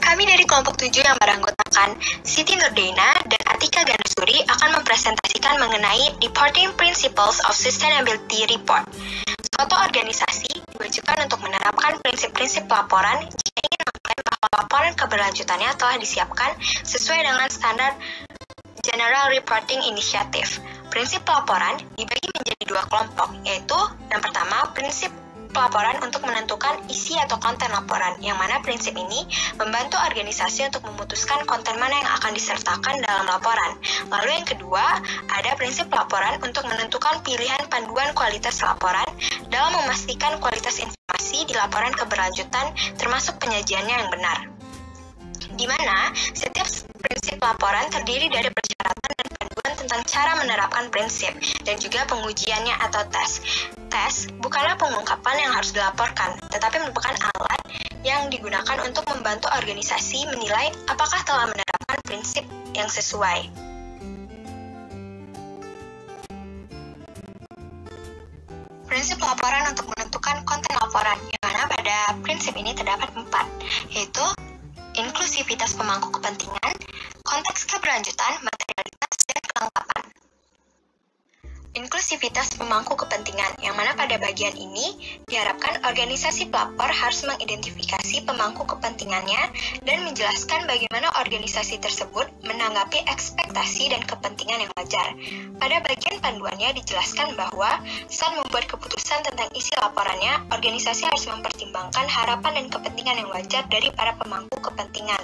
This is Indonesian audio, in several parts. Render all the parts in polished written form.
Kami dari kelompok 7 yang beranggotakan Siti Nurdeina dan Atika Ganasuri akan mempresentasikan mengenai Reporting Principles of Sustainability Report. Suatu organisasi diwajibkan untuk menerapkan prinsip-prinsip pelaporan jika ingin mengklaim bahwa laporan keberlanjutannya telah disiapkan sesuai dengan standar General Reporting Initiative. Prinsip pelaporan dibagi menjadi dua kelompok, yaitu yang pertama, prinsip pelaporan untuk menentukan isi atau konten laporan, yang mana prinsip ini membantu organisasi untuk memutuskan konten mana yang akan disertakan dalam laporan. Lalu yang kedua, ada prinsip pelaporan untuk menentukan pilihan panduan kualitas laporan dalam memastikan kualitas informasi di laporan keberlanjutan termasuk penyajiannya yang benar. Di mana setiap prinsip laporan terdiri dari persyaratan dan panduan tentang cara menerapkan prinsip dan juga pengujiannya atau tes. Tes bukanlah pengungkapan yang harus dilaporkan, tetapi merupakan alat yang digunakan untuk membantu organisasi menilai apakah telah menerapkan prinsip yang sesuai. Prinsip laporan untuk menentukan konten laporan, yang mana pada prinsip ini terdapat 4, yaitu inklusivitas pemangku kepentingan, konteks keberlanjutan, materialitas, dan kelengkapan. Inklusivitas pemangku kepentingan, yang mana pada bagian ini diharapkan organisasi pelapor harus mengidentifikasi pemangku kepentingannya dan menjelaskan bagaimana organisasi tersebut menanggapi ekspektasi dan kepentingan yang wajar. Pada bagian panduannya dijelaskan bahwa saat membuat keputusan tentang isi laporannya, organisasi harus mempertimbangkan harapan dan kepentingan yang wajar dari para pemangku kepentingan.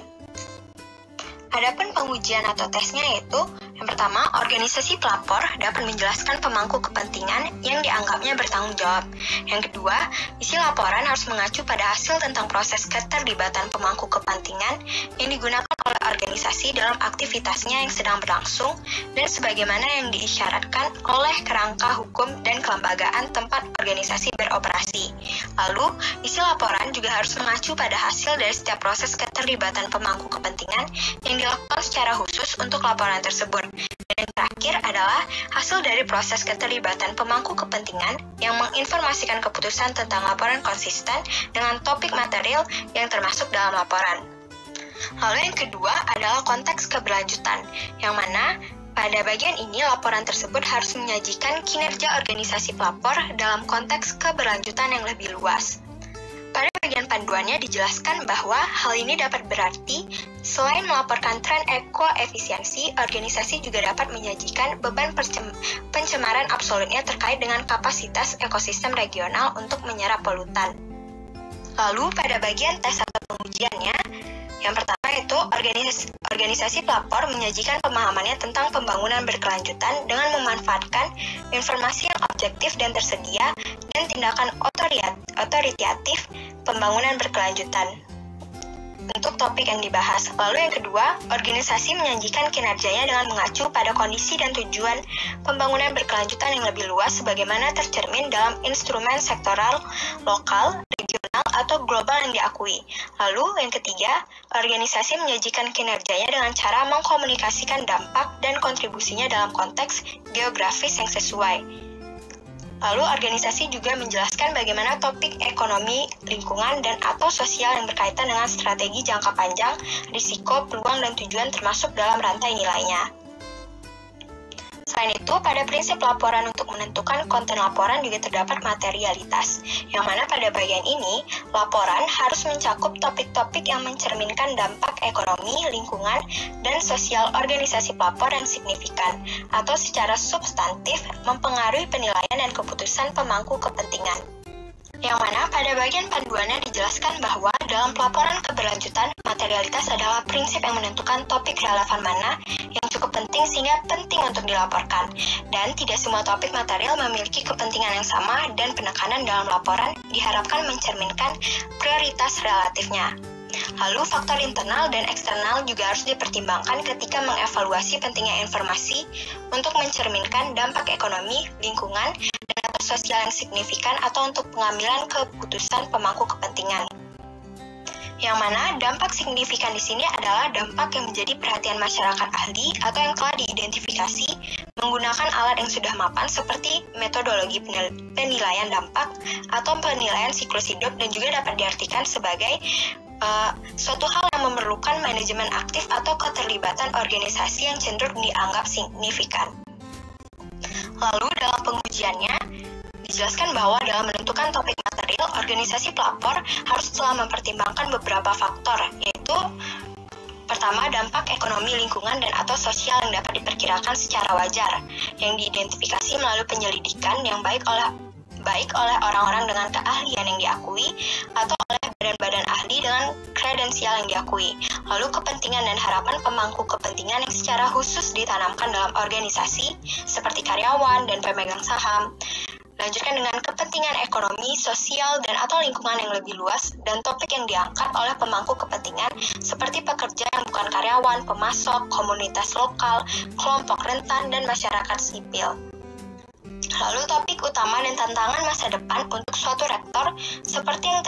Adapun pengujian atau tesnya yaitu, yang pertama, organisasi pelapor dapat menjelaskan pemangku kepentingan yang dianggapnya bertanggung jawab. Yang kedua, isi laporan harus mengacu pada hasil tentang proses keterlibatan pemangku kepentingan yang digunakan oleh organisasi dalam aktivitasnya yang sedang berlangsung dan sebagaimana yang diisyaratkan oleh kerangka hukum dan kelembagaan tempat organisasi beroperasi. Lalu, isi laporan juga harus mengacu pada hasil dari setiap proses keterlibatan pemangku kepentingan yang dilakukan secara khusus untuk laporan tersebut. Dan yang terakhir adalah hasil dari proses keterlibatan pemangku kepentingan yang menginformasikan keputusan tentang laporan konsisten dengan topik material yang termasuk dalam laporan. Lalu yang kedua adalah konteks keberlanjutan, yang mana pada bagian ini laporan tersebut harus menyajikan kinerja organisasi pelapor dalam konteks keberlanjutan yang lebih luas. Pada bagian panduannya dijelaskan bahwa hal ini dapat berarti selain melaporkan tren ekoefisiensi, organisasi juga dapat menyajikan beban pencemaran absolutnya terkait dengan kapasitas ekosistem regional untuk menyerap polutan. Lalu pada bagian tes atau pengujiannya, yang pertama itu organisasi pelapor menyajikan pemahamannya tentang pembangunan berkelanjutan dengan memanfaatkan informasi yang objektif dan tersedia dan tindakan otoritatif pembangunan berkelanjutan untuk topik yang dibahas. Lalu yang kedua, organisasi menyajikan kinerjanya dengan mengacu pada kondisi dan tujuan pembangunan berkelanjutan yang lebih luas sebagaimana tercermin dalam instrumen sektoral, lokal, regional, atau global yang diakui. Lalu yang ketiga, organisasi menyajikan kinerjanya dengan cara mengkomunikasikan dampak dan kontribusinya dalam konteks geografis yang sesuai. Lalu organisasi juga menjelaskan bagaimana topik ekonomi, lingkungan, dan atau sosial yang berkaitan dengan strategi jangka panjang, risiko, peluang, dan tujuan termasuk dalam rantai nilainya. Selain itu, pada prinsip laporan untuk menentukan konten laporan juga terdapat materialitas, yang mana pada bagian ini, laporan harus mencakup topik-topik yang mencerminkan dampak ekonomi, lingkungan, dan sosial organisasi pelapor yang signifikan, atau secara substantif mempengaruhi penilaian dan keputusan pemangku kepentingan. Yang mana pada bagian panduannya dijelaskan bahwa dalam pelaporan keberlanjutan, materialitas adalah prinsip yang menentukan topik relevan mana yang cukup penting sehingga penting untuk dilaporkan. Dan tidak semua topik material memiliki kepentingan yang sama dan penekanan dalam laporan diharapkan mencerminkan prioritas relatifnya. Lalu faktor internal dan eksternal juga harus dipertimbangkan ketika mengevaluasi pentingnya informasi untuk mencerminkan dampak ekonomi, lingkungan, dan atau sosial yang signifikan atau untuk pengambilan keputusan pemangku kepentingan. Yang mana dampak signifikan di sini adalah dampak yang menjadi perhatian masyarakat ahli atau yang telah diidentifikasi menggunakan alat yang sudah mapan seperti metodologi penilaian dampak atau penilaian siklus hidup dan juga dapat diartikan sebagai suatu hal yang memerlukan manajemen aktif atau keterlibatan organisasi yang cenderung dianggap signifikan. Lalu dalam pengujiannya, dijelaskan bahwa dalam menentukan topik material, organisasi pelapor harus telah mempertimbangkan beberapa faktor, yaitu pertama, dampak ekonomi, lingkungan, dan atau sosial yang dapat diperkirakan secara wajar, yang diidentifikasi melalui penyelidikan yang baik oleh orang-orang dengan keahlian yang diakui atau oleh badan-badan ahli dengan kredensial yang diakui. Lalu kepentingan dan harapan pemangku kepentingan yang secara khusus ditanamkan dalam organisasi seperti karyawan dan pemegang saham. Lanjutkan dengan kepentingan ekonomi, sosial, dan atau lingkungan yang lebih luas dan topik yang diangkat oleh pemangku kepentingan seperti pekerja yang bukan karyawan, pemasok, komunitas lokal, kelompok rentan, dan masyarakat sipil. Lalu topik utama dan tantangan masa depan untuk suatu rektor seperti yang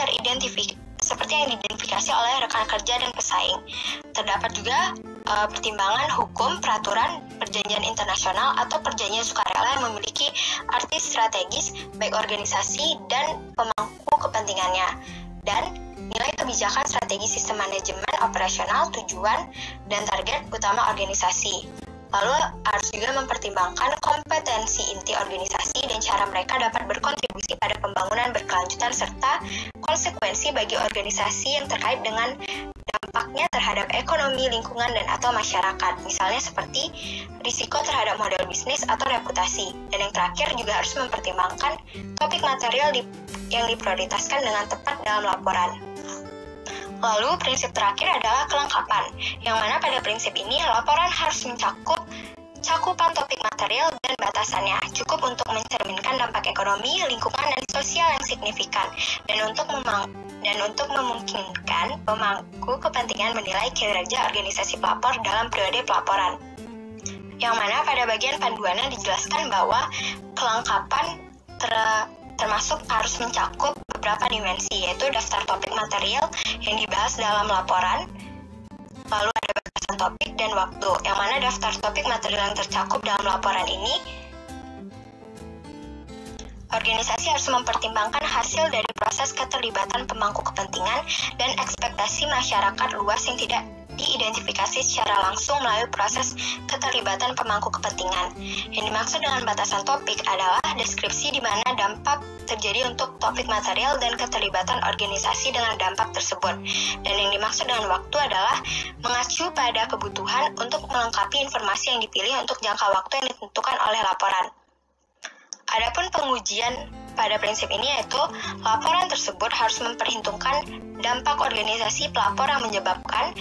diidentifikasi oleh rekan kerja dan pesaing. Terdapat juga pertimbangan hukum, peraturan, perjanjian internasional, atau perjanjian sukarela yang memiliki arti strategis baik organisasi dan pemangku kepentingannya, dan nilai kebijakan strategi sistem manajemen operasional, tujuan, dan target utama organisasi. Lalu harus juga mempertimbangkan kompetensi inti organisasi dan cara mereka dapat berkontribusi pada pembangunan berkelanjutan serta konsekuensi bagi organisasi yang terkait dengan dampaknya terhadap ekonomi, lingkungan, dan atau masyarakat. Misalnya seperti risiko terhadap model bisnis atau reputasi. Dan yang terakhir juga harus mempertimbangkan topik material yang diprioritaskan dengan tepat dalam laporan. Lalu prinsip terakhir adalah kelengkapan, yang mana pada prinsip ini laporan harus mencakup cakupan topik material dan batasannya, cukup untuk mencerminkan dampak ekonomi, lingkungan, dan sosial yang signifikan, dan untuk memungkinkan pemangku kepentingan menilai kinerja organisasi pelapor dalam periode pelaporan. Yang mana pada bagian panduannya dijelaskan bahwa kelengkapan termasuk harus mencakup beberapa dimensi, yaitu daftar topik material yang dibahas dalam laporan, lalu ada batasan topik dan waktu, yang mana daftar topik material yang tercakup dalam laporan ini, organisasi harus mempertimbangkan hasil dari proses keterlibatan pemangku kepentingan dan ekspektasi masyarakat luas yang tidak diidentifikasi secara langsung melalui proses keterlibatan pemangku kepentingan. Yang dimaksud dengan batasan topik adalah deskripsi di mana dampak terjadi untuk topik material dan keterlibatan organisasi dengan dampak tersebut. Dan yang dimaksud dengan waktu adalah mengacu pada kebutuhan untuk melengkapi informasi yang dipilih untuk jangka waktu yang ditentukan oleh laporan. Adapun pengujian pada prinsip ini yaitu laporan tersebut harus memperhitungkan dampak organisasi pelapor yang menyebabkan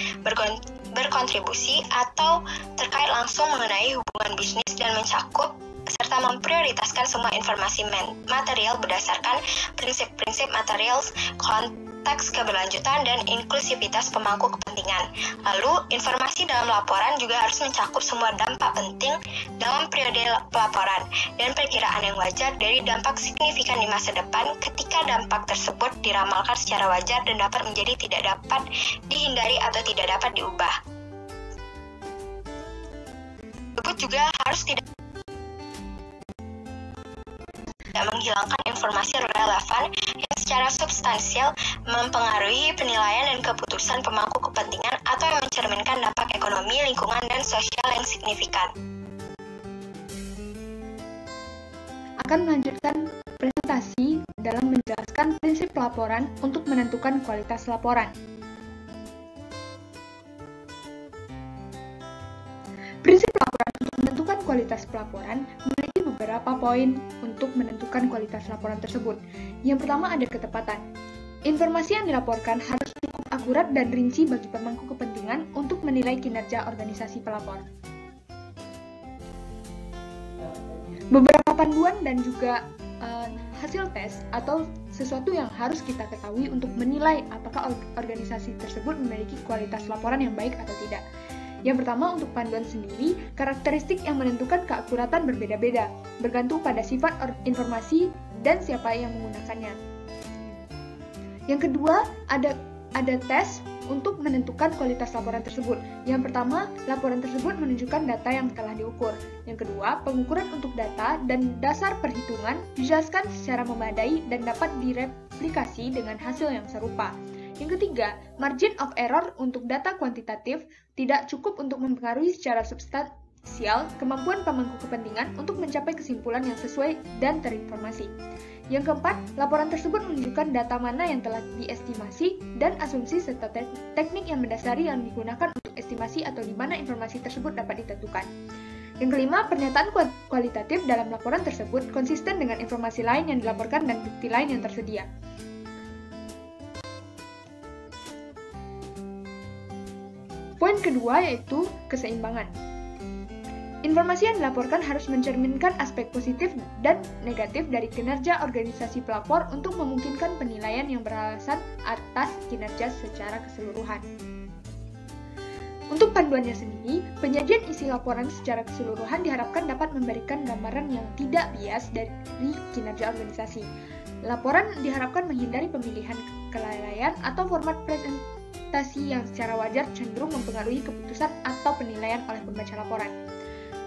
berkontribusi atau terkait langsung mengenai hubungan bisnis dan mencakup serta memprioritaskan semua informasi material berdasarkan prinsip-prinsip materials, konteks keberlanjutan, dan inklusivitas pemangku kepentingan. Lalu, informasi dalam laporan juga harus mencakup semua dampak penting dalam periode pelaporan dan perkiraan yang wajar dari dampak signifikan di masa depan ketika dampak tersebut diramalkan secara wajar dan dapat menjadi tidak dapat dihindari atau tidak dapat diubah. Tersebut juga harus tidak menghilangkan informasi relevan yang secara substansial mempengaruhi penilaian dan keputusan pemangku kepentingan atau yang mencerminkan dampak ekonomi, lingkungan, dan sosial yang signifikan. Akan melanjutkan presentasi dalam menjelaskan prinsip pelaporan untuk menentukan kualitas laporan. Prinsip pelaporan untuk menentukan kualitas pelaporan memiliki beberapa poin untuk menentukan kualitas laporan tersebut. Yang pertama ada ketepatan. Informasi yang dilaporkan harus cukup akurat dan rinci bagi pemangku kepentingan untuk menilai kinerja organisasi pelapor. Beberapa panduan dan juga hasil tes atau sesuatu yang harus kita ketahui untuk menilai apakah organisasi tersebut memiliki kualitas laporan yang baik atau tidak. Yang pertama, untuk panduan sendiri, karakteristik yang menentukan keakuratan berbeda-beda, bergantung pada sifat informasi dan siapa yang menggunakannya. Yang kedua, ada tes untuk menentukan kualitas laporan tersebut. Yang pertama, laporan tersebut menunjukkan data yang telah diukur. Yang kedua, pengukuran untuk data dan dasar perhitungan dijelaskan secara memadai dan dapat direplikasi dengan hasil yang serupa. Yang ketiga, margin of error untuk data kuantitatif tidak cukup untuk mempengaruhi secara substansial kemampuan pemangku kepentingan untuk mencapai kesimpulan yang sesuai dan terinformasi. Yang keempat, laporan tersebut menunjukkan data mana yang telah diestimasi dan asumsi serta teknik yang mendasari yang digunakan untuk estimasi atau di mana informasi tersebut dapat ditentukan. Yang kelima, pernyataan kualitatif dalam laporan tersebut konsisten dengan informasi lain yang dilaporkan dan bukti lain yang tersedia. Poin kedua yaitu keseimbangan. Informasi yang dilaporkan harus mencerminkan aspek positif dan negatif dari kinerja organisasi pelapor untuk memungkinkan penilaian yang beralasan atas kinerja secara keseluruhan. Untuk panduannya sendiri, penyajian isi laporan secara keseluruhan diharapkan dapat memberikan gambaran yang tidak bias dari kinerja organisasi. Laporan diharapkan menghindari pemilihan kelalaian atau format presentasi yang secara wajar cenderung mempengaruhi keputusan atau penilaian oleh pembaca laporan.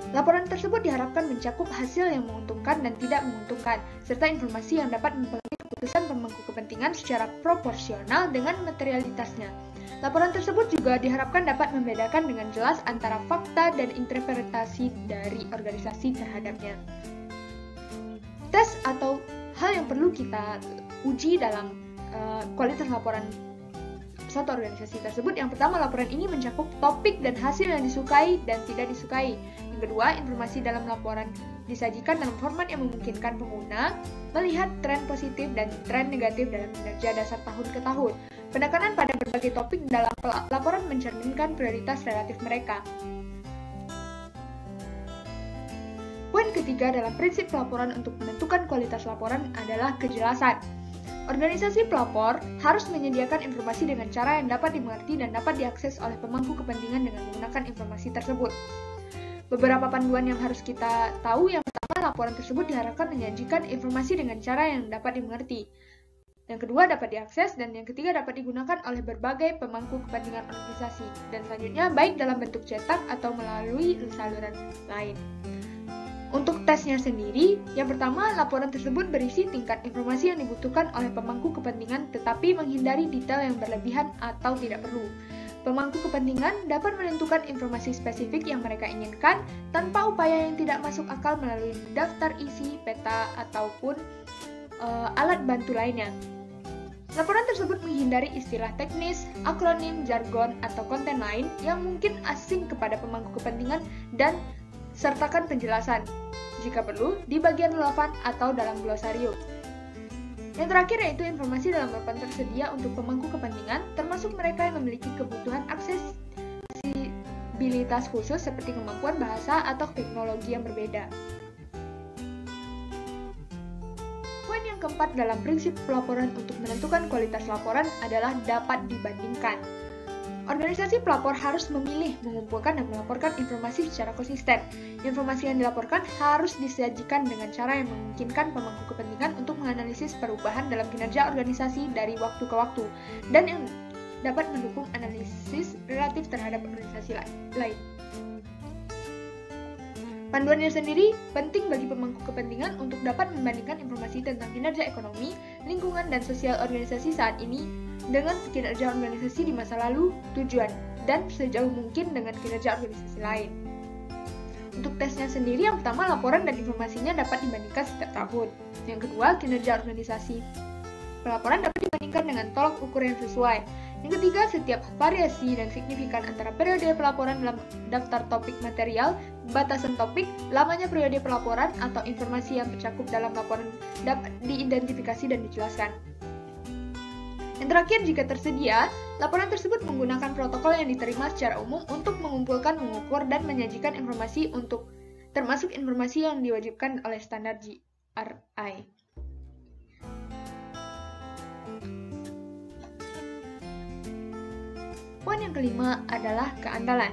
Laporan tersebut diharapkan mencakup hasil yang menguntungkan dan tidak menguntungkan, serta informasi yang dapat mempengaruhi keputusan pemangku kepentingan secara proporsional dengan materialitasnya. Laporan tersebut juga diharapkan dapat membedakan dengan jelas antara fakta dan interpretasi dari organisasi terhadapnya. Tes atau hal yang perlu kita uji dalam kualitas laporan satu organisasi tersebut. Yang pertama, laporan ini mencakup topik dan hasil yang disukai dan tidak disukai. Yang kedua, informasi dalam laporan disajikan dalam format yang memungkinkan pengguna melihat tren positif dan tren negatif dalam kinerja dasar tahun ke tahun. Penekanan pada berbagai topik dalam laporan mencerminkan prioritas relatif mereka. Poin ketiga dalam prinsip pelaporan untuk menentukan kualitas laporan adalah kejelasan. Organisasi pelapor harus menyediakan informasi dengan cara yang dapat dimengerti dan dapat diakses oleh pemangku kepentingan dengan menggunakan informasi tersebut. Beberapa panduan yang harus kita tahu. Yang pertama, laporan tersebut diharapkan menyajikan informasi dengan cara yang dapat dimengerti. Yang kedua, dapat diakses, dan yang ketiga dapat digunakan oleh berbagai pemangku kepentingan organisasi. Dan selanjutnya, baik dalam bentuk cetak atau melalui saluran lain. Untuk tesnya sendiri, yang pertama, laporan tersebut berisi tingkat informasi yang dibutuhkan oleh pemangku kepentingan tetapi menghindari detail yang berlebihan atau tidak perlu. Pemangku kepentingan dapat menentukan informasi spesifik yang mereka inginkan tanpa upaya yang tidak masuk akal melalui daftar isi, peta, ataupun alat bantu lainnya. Laporan tersebut menghindari istilah teknis, akronim, jargon, atau konten lain yang mungkin asing kepada pemangku kepentingan dan sertakan penjelasan, jika perlu, di bagian relevan atau dalam glosarium. Yang terakhir yaitu informasi dalam laporan tersedia untuk pemangku kepentingan, termasuk mereka yang memiliki kebutuhan aksesibilitas khusus seperti kemampuan bahasa atau teknologi yang berbeda. Poin yang keempat dalam prinsip pelaporan untuk menentukan kualitas laporan adalah dapat dibandingkan. Organisasi pelapor harus memilih, mengumpulkan, dan melaporkan informasi secara konsisten. Informasi yang dilaporkan harus disajikan dengan cara yang memungkinkan pemangku kepentingan untuk menganalisis perubahan dalam kinerja organisasi dari waktu ke waktu, dan yang dapat mendukung analisis relatif terhadap organisasi lain. Panduannya sendiri penting bagi pemangku kepentingan untuk dapat membandingkan informasi tentang kinerja ekonomi, lingkungan, dan sosial organisasi saat ini dengan kinerja organisasi di masa lalu, tujuan, dan sejauh mungkin dengan kinerja organisasi lain. Untuk tesnya sendiri, yang pertama, laporan dan informasinya dapat dibandingkan setiap tahun. Yang kedua, kinerja organisasi pelaporan dapat dibandingkan dengan tolak ukur yang sesuai. Yang ketiga, setiap variasi dan signifikan antara periode pelaporan dalam daftar topik material, batasan topik, lamanya periode pelaporan, atau informasi yang tercakup dalam laporan dapat diidentifikasi dan dijelaskan. Yang terakhir, jika tersedia, laporan tersebut menggunakan protokol yang diterima secara umum untuk mengumpulkan, mengukur, dan menyajikan informasi termasuk informasi yang diwajibkan oleh standar GRI. Poin yang kelima adalah keandalan.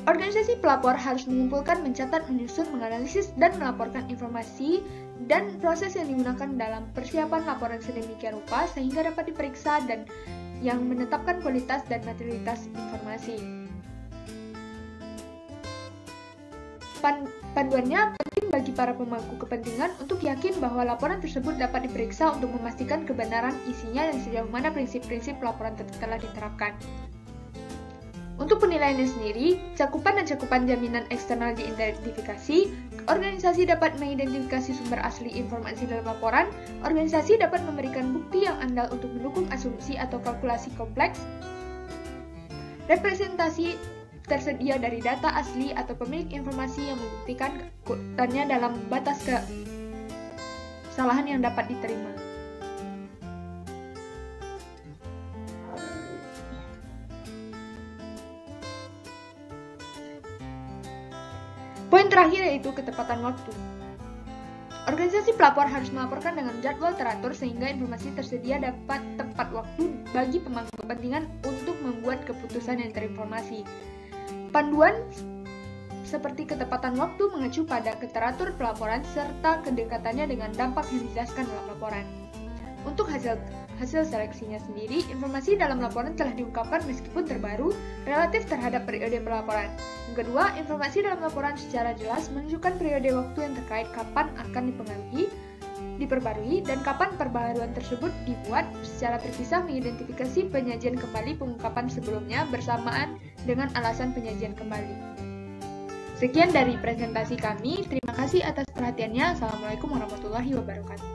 Organisasi pelapor harus mengumpulkan, mencatat, menyusun, menganalisis, dan melaporkan informasi dan proses yang digunakan dalam persiapan laporan sedemikian rupa sehingga dapat diperiksa dan yang menetapkan kualitas dan materialitas informasi. Panduannya penting bagi bagi para pemangku kepentingan untuk yakin bahwa laporan tersebut dapat diperiksa untuk memastikan kebenaran isinya dan sejauh mana prinsip-prinsip laporan telah diterapkan. Untuk penilaiannya sendiri, cakupan dan cakupan jaminan eksternal diidentifikasi, organisasi dapat mengidentifikasi sumber asli informasi dalam laporan, organisasi dapat memberikan bukti yang andal untuk mendukung asumsi atau kalkulasi kompleks, representasi tersedia dari data asli atau pemilik informasi yang membuktikan keakutannya dalam batas kesalahan yang dapat diterima. Poin terakhir yaitu ketepatan waktu. Organisasi pelapor harus melaporkan dengan jadwal teratur sehingga informasi tersedia dapat tepat waktu bagi pemangku kepentingan untuk membuat keputusan yang terinformasi. Panduan seperti ketepatan waktu mengacu pada teratur pelaporan serta kedekatannya dengan dampak yang dijelaskan dalam laporan. Untuk hasil seleksinya sendiri, informasi dalam laporan telah diungkapkan meskipun terbaru relatif terhadap periode pelaporan. Yang kedua, informasi dalam laporan secara jelas menunjukkan periode waktu yang terkait kapan akan diperbarui, dan kapan perbaharuan tersebut dibuat secara terpisah mengidentifikasi penyajian kembali pengungkapan sebelumnya bersamaan dengan alasan penyajian kembali. Sekian dari presentasi kami, terima kasih atas perhatiannya. Assalamualaikum warahmatullahi wabarakatuh.